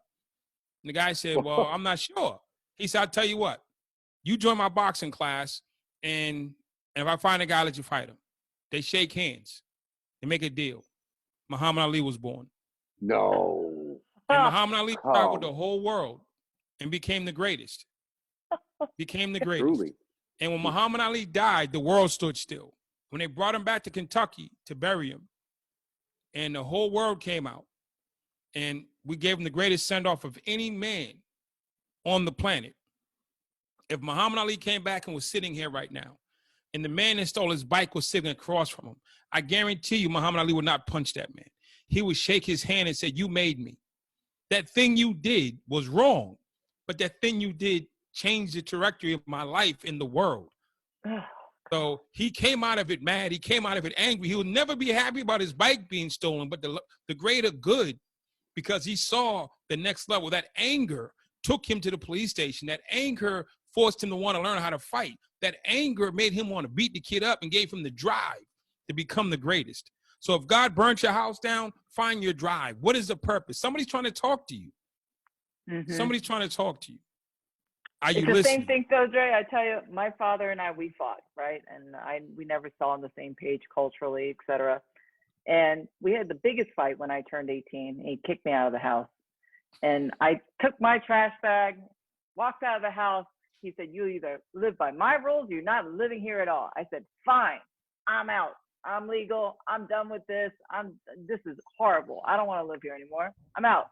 And the guy said, well, I'm not sure. He said, I'll tell you what, you join my boxing class, and if I find a guy, I'll let you fight him. They shake hands. They make a deal. Muhammad Ali was born. No. And Muhammad Ali traveled the whole world and became the greatest. Became the greatest. Truly. And when Muhammad Ali died, the world stood still. When they brought him back to Kentucky to bury him, and the whole world came out, and we gave him the greatest send-off of any man on the planet. If Muhammad Ali came back and was sitting here right now, and the man that stole his bike was sitting across from him, I guarantee you Muhammad Ali would not punch that man. He would shake his hand and say, you made me. That thing you did was wrong, but that thing you did changed the trajectory of my life in the world. So he came out of it mad. He came out of it angry. He would never be happy about his bike being stolen, but the greater good, because he saw the next level. That anger took him to the police station. That anger forced him to want to learn how to fight. That anger made him want to beat the kid up and gave him the drive to become the greatest. So if God burnt your house down, find your drive. What is the purpose? Somebody's trying to talk to you. Mm-hmm. Somebody's trying to talk to you. Are you listening? It's the same thing, though, Dre. I tell you, my father and I, we fought, right? And we never saw on the same page culturally, et cetera. And we had the biggest fight when I turned 18. He kicked me out of the house. And I took my trash bag, walked out of the house. He said, you either live by my rules or you're not living here at all. I said, fine, I'm out. I'm legal. I'm done with this. This is horrible. I don't want to live here anymore. I'm out.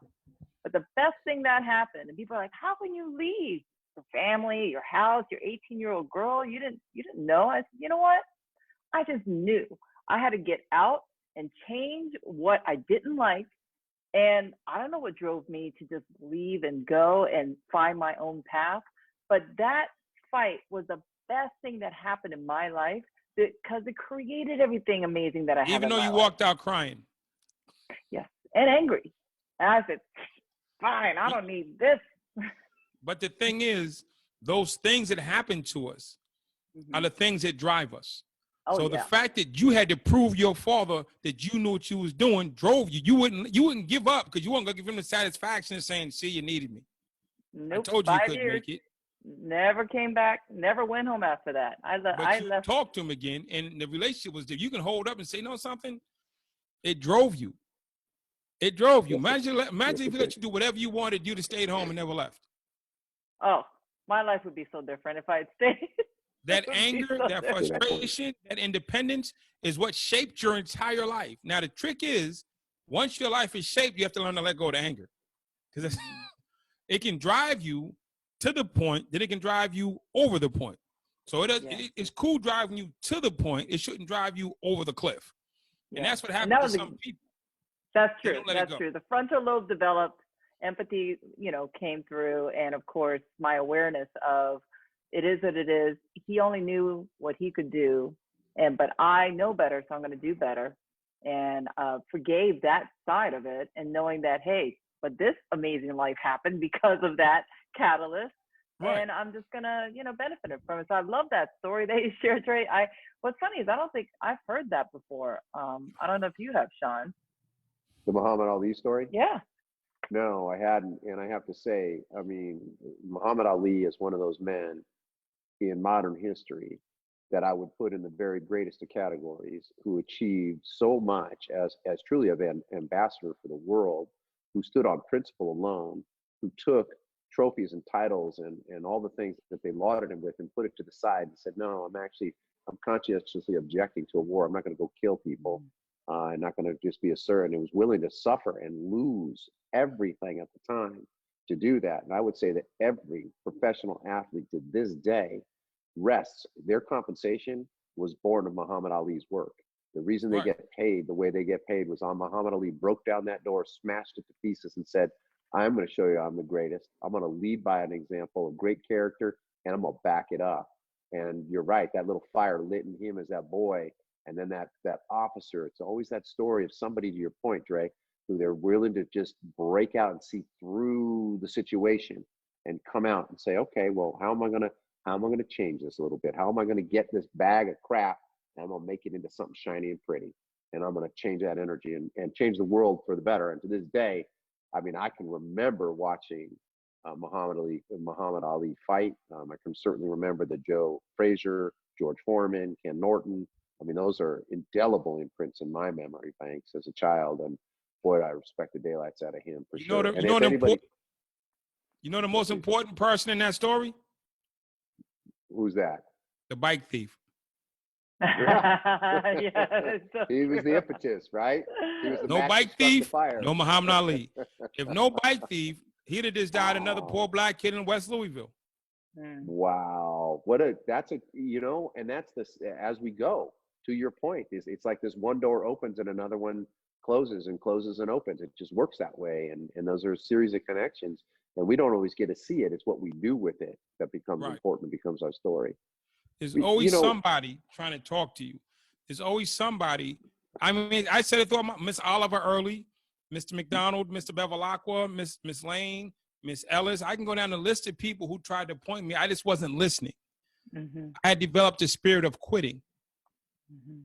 But the best thing that happened, and people are like, how can you leave your family, your house, your 18-year-old girl? You didn't know. I said, you know what? I just knew I had to get out and change what I didn't like. And I don't know what drove me to just leave and go and find my own path. But that fight was the best thing that happened in my life because it created everything amazing that I have. Even though you walked out crying. Yes, and angry. And I said, fine, I don't need this. But the thing is, those things that happen to us are the things that drive us. Oh, so the fact that you had to prove your father that you knew what you was doing drove you. You wouldn't give up because you weren't going to give him the satisfaction of saying, see, you needed me. Nope. I told you 5 couldn't years. make it. Never came back. Never went home after that. I left. Talked to him again, and the relationship was there. You can hold up and say, no, something. It drove you. It drove you. Imagine if he let you do whatever you wanted, you'd have stayed home and never left. Oh, my life would be so different if I had stayed. That anger, that frustration, that independence is what shaped your entire life. Now, the trick is, once your life is shaped, you have to learn to let go of the anger. Because it can drive you to the point that it can drive you over the point. So it's cool driving you to the point. It shouldn't drive you over the cliff. Yeah. And that's what happens to some people. That's true. That's true. The frontal lobe developed, empathy, came through. And of course, my awareness of it is what it is. He only knew what he could do. But I know better, so I'm going to do better. And forgave that side of it, and knowing that, hey, but this amazing life happened because of that catalyst. Right. And I'm just gonna, benefit from it. So I love that story that you shared, Trey. What's funny is I don't think I've heard that before. I don't know if you have, Sean. The Muhammad Ali story? Yeah. No, I hadn't. And I have to say, Muhammad Ali is one of those men in modern history that I would put in the very greatest of categories, who achieved so much as truly an ambassador for the world, who stood on principle alone, who took trophies and titles and all the things that they lauded him with and put it to the side and said, no, I'm conscientiously objecting to a war. I'm not going to go kill people. I'm not going to just be a sir. And it was willing to suffer and lose everything at the time to do that. And I would say that every professional athlete to this day rests, their compensation was born of Muhammad Ali's work. The reason they get paid the way they get paid was on Muhammad Ali broke down that door, smashed it to pieces and said, I'm going to show you I'm the greatest. I'm going to lead by an example of great character, and I'm going to back it up. And you're right, that little fire lit in him as that boy, and then that officer. It's always that story of somebody, to your point, Dre, who they're willing to just break out and see through the situation and come out and say, okay, well, how am I gonna change this a little bit? How am I gonna get this bag of crap and I'm gonna make it into something shiny and pretty? And I'm gonna change that energy and change the world for the better. And to this day, I mean, I can remember watching Muhammad Ali fight. I can certainly remember the Joe Frazier, George Foreman, Ken Norton. I mean, those are indelible imprints in my memory banks as a child. And boy, I respect the daylights out of him for sure. And if anybody, you know the most important person in that story? Who's that? The bike thief. Yes, he was the impetus, right? He was the no match bike that struck the thief, fire. no Muhammad Ali. If no bike thief, he'd have just died another poor black kid in West Louisville. Wow, that's this as we go. To your point, it's like this one door opens and another one closes and closes and opens. It just works that way, and those are a series of connections, and we don't always get to see it. It's what we do with it that becomes important and becomes our story. There's always somebody trying to talk to you. There's always somebody. I mean, I said it through Miss Oliver Early, Mr. McDonald, Mr. Bevilacqua, Miss Lane, Miss Ellis. I can go down the list of people who tried to point me. I just wasn't listening. Mm-hmm. I had developed a spirit of quitting. Mm-hmm.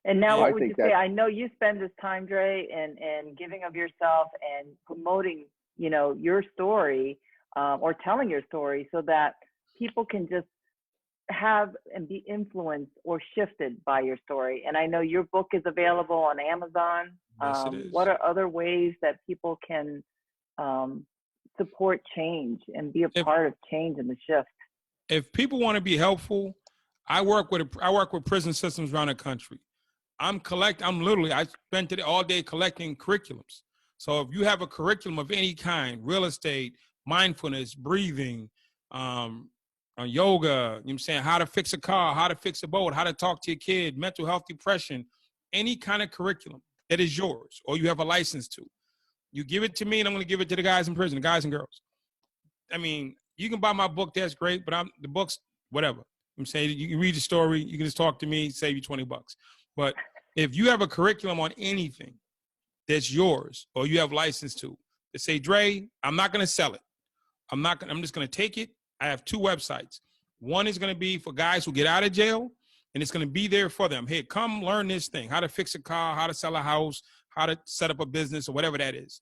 And now, what would you say? I know you spend this time, Dre, and giving of yourself and promoting, your story or telling your story so that people can just have and be influenced or shifted by your story. And I know your book is available on Amazon. Yes, it is. What are other ways that people can support change and be a part of change and the shift? If people want to be helpful, I work with prison systems around the country. I spent it all day collecting curriculums. So if you have a curriculum of any kind, real estate, mindfulness, breathing, on yoga, you know what I'm saying, how to fix a car, how to fix a boat, how to talk to your kid, mental health, depression, any kind of curriculum that is yours or you have a license to, you give it to me and I'm going to give it to the guys in prison, the guys and girls. I mean, you can buy my book, that's great, but the book's whatever. I'm saying you can read the story, you can just talk to me, save you $20. But if you have a curriculum on anything that's yours or you have license to say, Dre, I'm not going to sell it. I'm just going to take it. I have two websites. One is going to be for guys who get out of jail, and it's going to be there for them. Hey, come learn this thing, how to fix a car, how to sell a house, how to set up a business or whatever that is.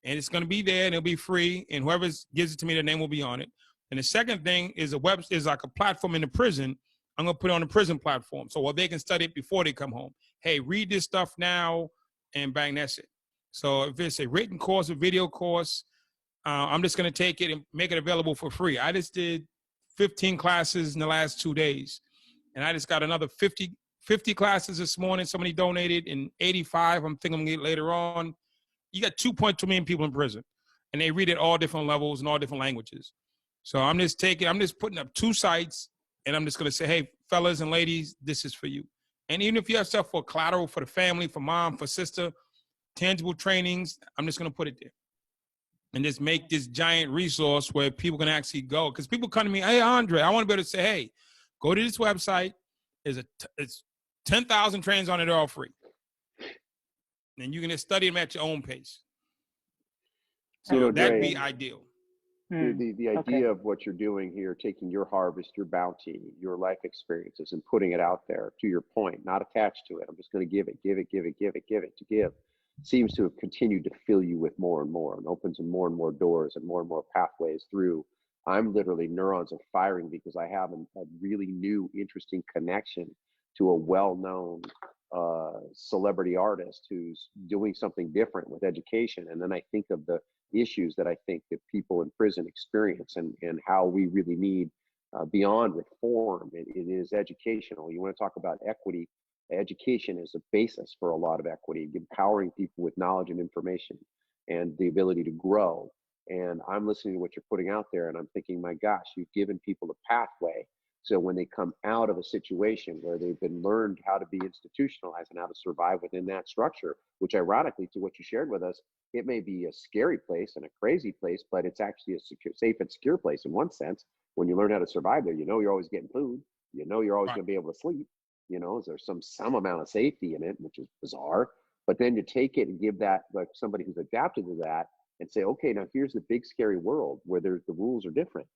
And it's going to be there and it'll be free. And whoever gives it to me, their name will be on it. And the second thing is is like a platform in the prison. I'm going to put it on the prison platform. So they can study it before they come home. Hey, read this stuff now and bang, that's it. So if it's a written course, a video course, I'm just going to take it and make it available for free. I just did 15 classes in the last 2 days. And I just got another 50 classes this morning. Somebody donated, and 85 I'm thinking I'm going to get later on. You got 2.2 million people in prison, and they read at all different levels and all different languages. So I'm just putting up two sites, and I'm just going to say, hey, fellas and ladies, this is for you. And even if you have stuff for collateral, for the family, for mom, for sister, tangible trainings, I'm just going to put it there. And just make this giant resource where people can actually go. Because people come to me, hey, Andre, I want to be able to say, hey, go to this website. It's 10,000 trains on it, they're all free. And you can just study them at your own pace. So that'd be ideal. The idea of what you're doing here, taking your harvest, your bounty, your life experiences, and putting it out there, to your point, not attached to it. I'm just going to give it, seems to have continued to fill you with more and more, and opens more and more doors and more pathways through. I'm literally, neurons are firing because I have a really new, interesting connection to a well-known celebrity artist who's doing something different with education. And then I think of the issues that I think that people in prison experience and how we really need beyond reform. It is educational. You want to talk about equity. Education is a basis for a lot of equity, empowering people with knowledge and information and the ability to grow. And I'm listening to what you're putting out there and I'm thinking, my gosh, you've given people a pathway So when they come out of a situation where they've been learned how to be institutionalized and how to survive within that structure, which ironically to what you shared with us, it may be a scary place and a crazy place, but it's actually a secure, safe and secure place in one sense. When you learn how to survive there, you know you're always getting food, you know you're always Right. going to be able to sleep, you know, there's some amount of safety in it, which is bizarre. But then to take it and give that, like somebody who's adapted to that, and say, okay, now here's the big scary world where the rules are different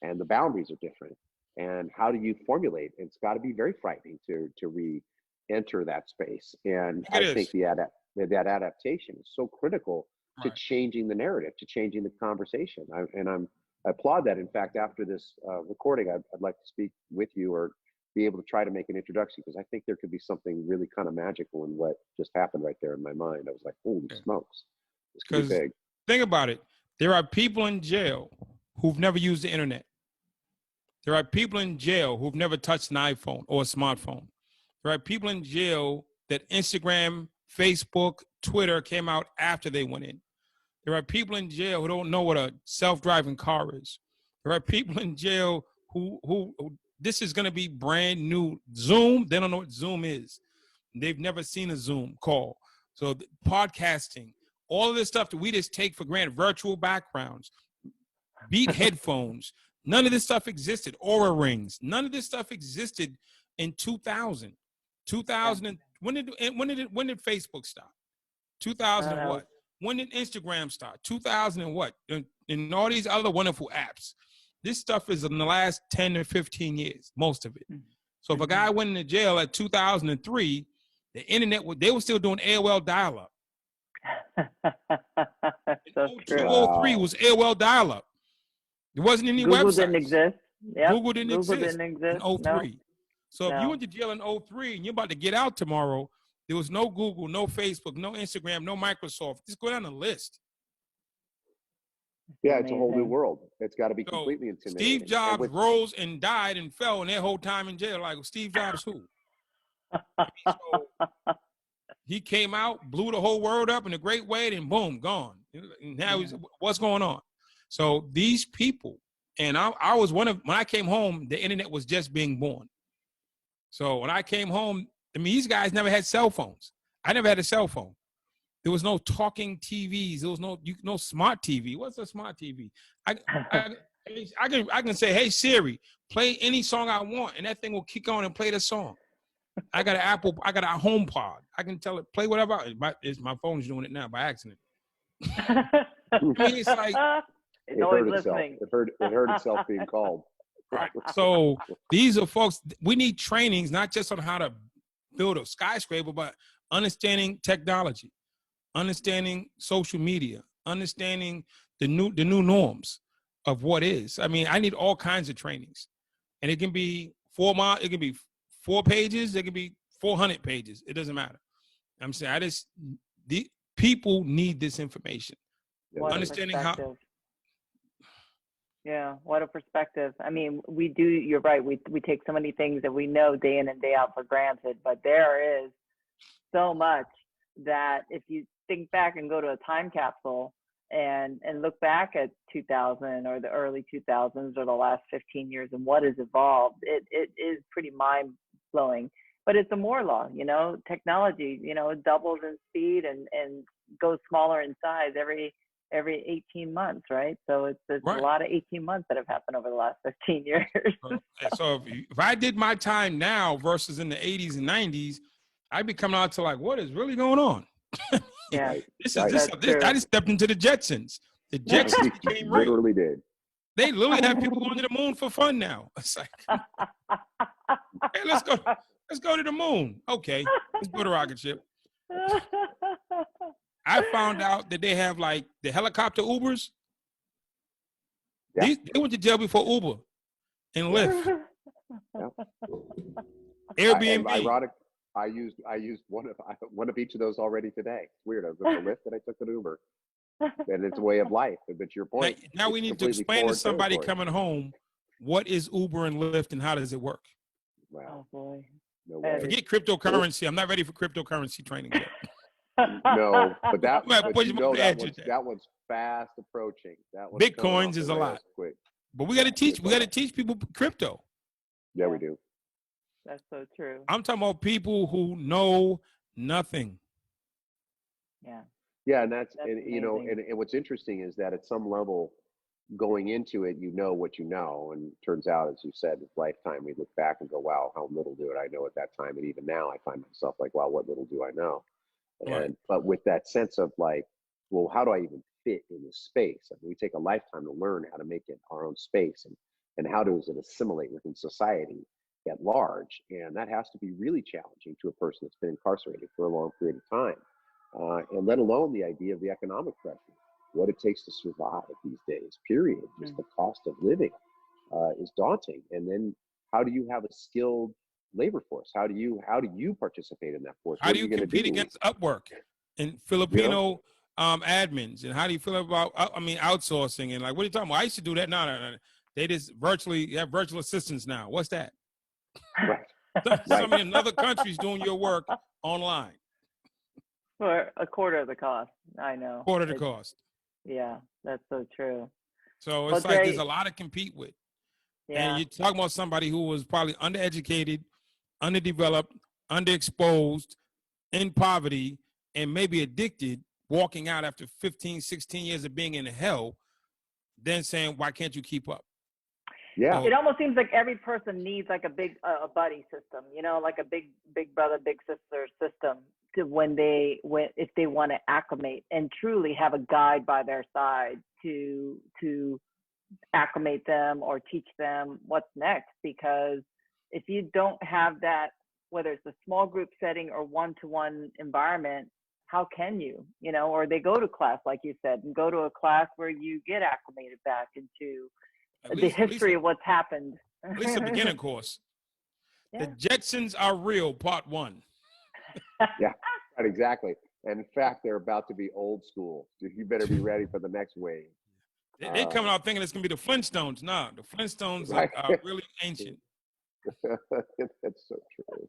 and the boundaries are different. And how do you formulate? It's got to be very frightening to re-enter that space. And I think that adaptation is so critical to changing the narrative, to changing the conversation. I applaud that. In fact, after this recording, I'd like to speak with you or be able to try to make an introduction, because I think there could be something really kind of magical in what just happened right there in my mind. I was like, holy smokes, this could be big. Think about it. There are people in jail who've never used the internet. There are people in jail who've never touched an iPhone or a smartphone. There are people in jail that Instagram, Facebook, Twitter came out after they went in. There are people in jail who don't know what a self-driving car is. There are people in jail who this is going to be brand new. Zoom, they don't know what Zoom is. They've never seen a Zoom call. So podcasting, all of this stuff that we just take for granted, virtual backgrounds, Beat headphones, none of this stuff existed. Aura rings, none of this stuff existed in 2000. 2000, when did Facebook start? 2000 and what? When did Instagram start? 2000 and what? And all these other wonderful apps. This stuff is in the last 10 to 15 years, most of it. So if a guy went into jail at 2003, the internet, they were still doing AOL dial-up. So 2003 was AOL dial-up. There wasn't any Google websites. didn't exist. Yep. Google didn't exist in 03. No. So if you went to jail in 03 and you're about to get out tomorrow, there was no Google, no Facebook, no Instagram, no Microsoft. Just go down the list. Yeah, it's a whole new world. It's got to be completely intimidating. Steve Jobs rose and died and fell in their whole time in jail. Like, Steve Jobs who? So he came out, blew the whole world up in a great way, and boom, gone. And now what's going on? So these people, and I was one of, when I came home, the internet was just being born. So when I came home, I mean, these guys never had cell phones. I never had a cell phone. There was no talking TVs. There was no smart TV. What's a smart TV? I can say, hey Siri, play any song I want, and that thing will kick on and play the song. I got I got a HomePod. I can tell it play whatever. My phone's doing it now by accident. It's like it heard itself. It heard itself being called. Right. So these are folks. We need trainings not just on how to build a skyscraper, but understanding technology, understanding social media, understanding the new norms of what is. I mean, I need all kinds of trainings, and it can be 4 pages. It can be 400 pages. It doesn't matter. I'm saying the people need this information. What understanding how. Yeah, what a perspective. I mean, you're right. We take so many things that we know day in and day out for granted, but there is so much that if you think back and go to a time capsule and look back at 2000 or the early 2000s or the last 15 years and what has evolved, it is pretty mind-blowing. But it's a Moore law, technology, it doubles in speed and goes smaller in size every 18 months, right? So it's right. A lot of 18 months that have happened over the last 15 years. So if I did my time now versus in the 80s and 90s, I'd be coming out to like, what is really going on? Yeah. I just stepped into the Jetsons. The Jetsons became real. Literally did. They literally have people going to the moon for fun now. It's like, hey, let's go to the moon. Okay, let's go to rocket ship. I found out that they have like the helicopter Ubers. Yeah. They went to jail before Uber and Lyft. Yeah. Airbnb. Ironic. I used one of each of those already today. It's weird. I was with the Lyft and I took an Uber. And it's a way of life. But your point. Now we need to explain to somebody coming home what is Uber and Lyft and how does it work. Wow. Oh boy. No way. Forget cryptocurrency. I'm not ready for cryptocurrency training yet. No, but that one's fast approaching. That one's Bitcoins is a lot. Quick. But we got to teach. We got to teach people crypto. Yeah, we do. That's so true. I'm talking about people who know nothing. Yeah. Yeah, and That's you know, amazing. and what's interesting is that at some level, going into it, you know what you know, and it turns out, as you said, with lifetime, we look back and go, "Wow, how little did I know at that time?" And even now, I find myself like, "Wow, what little do I know?" Right. And but with that sense of like, well, how do I even fit in this space? I mean, we take a lifetime to learn how to make it our own space, and how does it assimilate within society at large? And that has to be really challenging to a person that's been incarcerated for a long period of time, and let alone the idea of the economic pressure, what it takes to survive these days. Period. Just the cost of living is daunting, and then how do you have a skilled labor force? How do you participate in that force? How What do are you you going to compete do? against Upwork and You know, Filipino admins? And how do you feel about, outsourcing? And like, what are you talking about? I used to do that. No. They just have virtual assistants now. What's that? right, right. Somebody in other countries doing your work online. For a quarter of the cost. I know. Quarter the cost. Yeah, that's so true. So Well, it's like there's Dre, a lot to compete with. And yeah. you're talking about somebody who was probably undereducated, underdeveloped, underexposed, in poverty, and maybe addicted, walking out after 15, 16 years of being in hell, then saying, why can't you keep up? Yeah. It almost seems like every person needs like a big a buddy system, you know, like a big brother, big sister system to when if they want to acclimate and truly have a guide by their side to acclimate them or teach them what's next. Because if you don't have that, whether it's a small group setting or one-to-one environment, how can you, you know, or they go to class, like you said, and go to a class where you get acclimated back into the history of what's happened. At least a beginning course. Yeah. The Jetsons Are Real, Part 1. Yeah, right, exactly. And in fact, they're about to be old school. You better be ready for the next wave. They're coming out thinking it's going to be the Flintstones. Nah, the Flintstones Right. are really ancient. That's so true.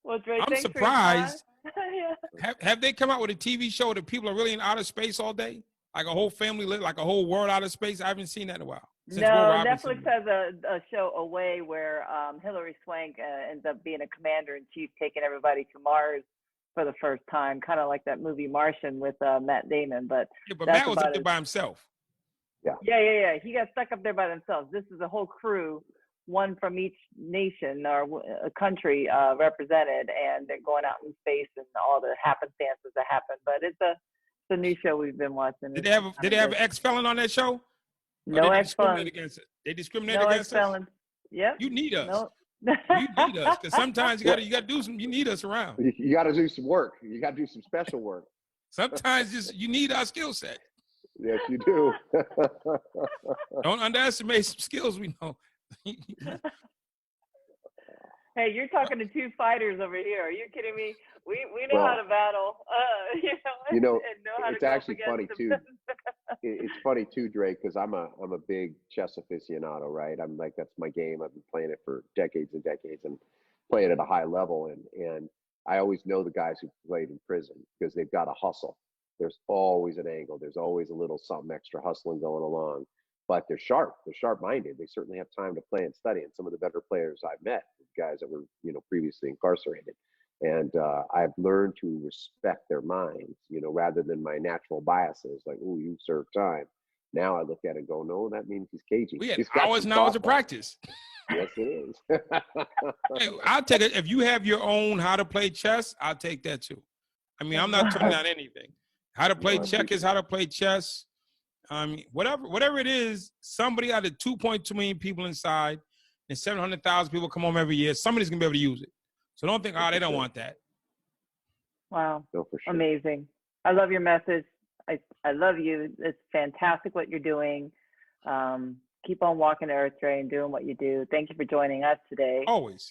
Well, Dre, I'm thanks for your time. surprised. Yeah. Have they come out with a TV show that people are really in outer space all day? Like a whole family, like a whole world out of space? I haven't seen that in a while. Since Will No, Robinson. Netflix has a show Away where Hillary Swank ends up being a commander in chief, taking everybody to Mars for the first time, kind of like that movie Martian with Matt Damon. But Yeah, but that's Matt was up about there it. by himself. Yeah. He got stuck up there by themselves. This is a whole crew, one from each nation or a country represented, and they're going out in space and all the happenstances that happen. But it's a new show we've been watching. Did they have an ex-felon on that show? No ex-felons. They discriminate No against us? ex-felons. Yep. You need us. No. You need us. Because sometimes you gotta do some, you need us around. You got to do some work. You got to do some special work. Sometimes you need our skill set. Yes, you do. Don't underestimate some skills we know. Hey, you're talking to two fighters over here. Are you kidding me? We know how to battle. And know how it's to actually go funny against too. them. It's funny too, Drake, because I'm a big chess aficionado, right? I'm like, that's my game. I've been playing it for decades and decades and playing at a high level. And I always know the guys who played in prison because they've got a hustle. There's always an angle. There's always a little something extra hustling going along. But they're sharp. They're sharp-minded. They certainly have time to play and study. And some of the better players I've met, guys that were previously incarcerated, and I've learned to respect their minds, rather than my natural biases, like, "Oh, you serve time." Now I look at it and go, "No, that means he's cagey." We had He's got hours some and hours of softball. practice. Yes, it is. Hey, I'll take it. If you have your own how to play chess, I'll take that too. I mean, I'm not turning down anything. How to play checkers, how to play chess. Whatever it is, somebody out of 2.2 million people inside and 700,000 people come home every year, somebody's going to be able to use it. So don't think, they don't want that. Wow. No, for sure. Amazing. I love your message. I love you. It's fantastic what you're doing. Keep on walking the earth, Dre, and doing what you do. Thank you for joining us today. Always.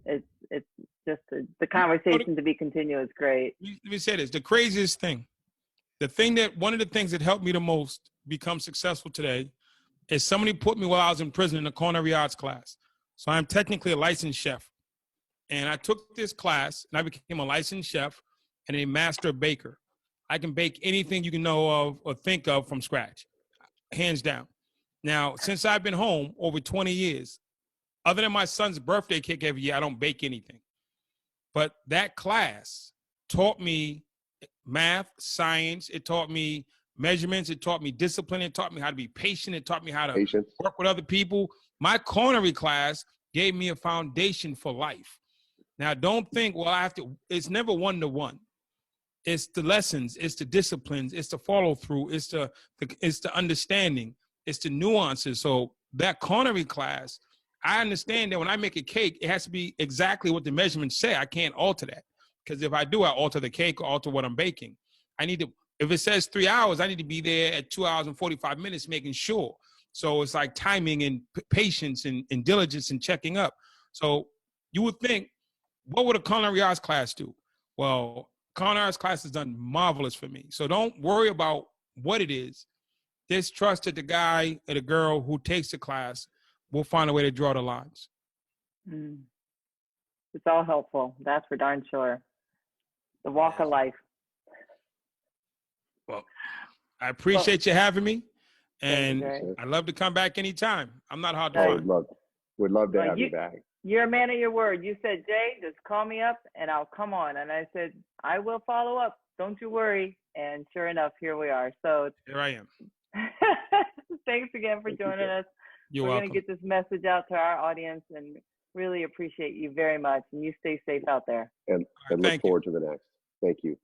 It's just the conversation to be continued is great. Let me say this. The craziest thing, one of the things that helped me the most become successful today is somebody put me while I was in prison in a culinary arts class. So I'm technically a licensed chef. And I took this class and I became a licensed chef and a master baker. I can bake anything you can know of or think of from scratch, hands down. Now, since I've been home over 20 years, Other than my son's birthday cake every year, I don't bake anything. But that class taught me math, science. It taught me measurements. It taught me discipline. It taught me how to be patient. It taught me how to Patience. work with other people. My culinary class gave me a foundation for life. Now, don't think, well, I have to, it's never one-to-one. It's the lessons, it's the disciplines, it's the follow through, it's the understanding, it's the nuances. So that culinary class, I understand that when I make a cake, it has to be exactly what the measurements say. I can't alter that, because if I do, I alter the cake or alter what I'm baking. I need to, if it says 3 hours, I need to be there at 2 hours and 45 minutes making sure. So it's like timing and patience and diligence and checking up. So you would think, what would a culinary arts class do? Well, culinary arts class has done marvelous for me. So don't worry about what it is. Just trust that the guy or the girl who takes the class will find a way to draw the lines. Mm. It's all helpful. That's for darn sure. The walk of life. Well, I appreciate you having me, and you, I'd love to come back anytime. I'm not hard to I find. would love to have you back. You're a man of your word. You said, Jay, just call me up and I'll come on. And I said, I will follow up. Don't you worry. And sure enough, here we are. So here I am. Thanks again for joining us. You're We're welcome. going to get this message out to our audience and really appreciate you very much. And you stay safe out there. And look forward to the next. Thank you.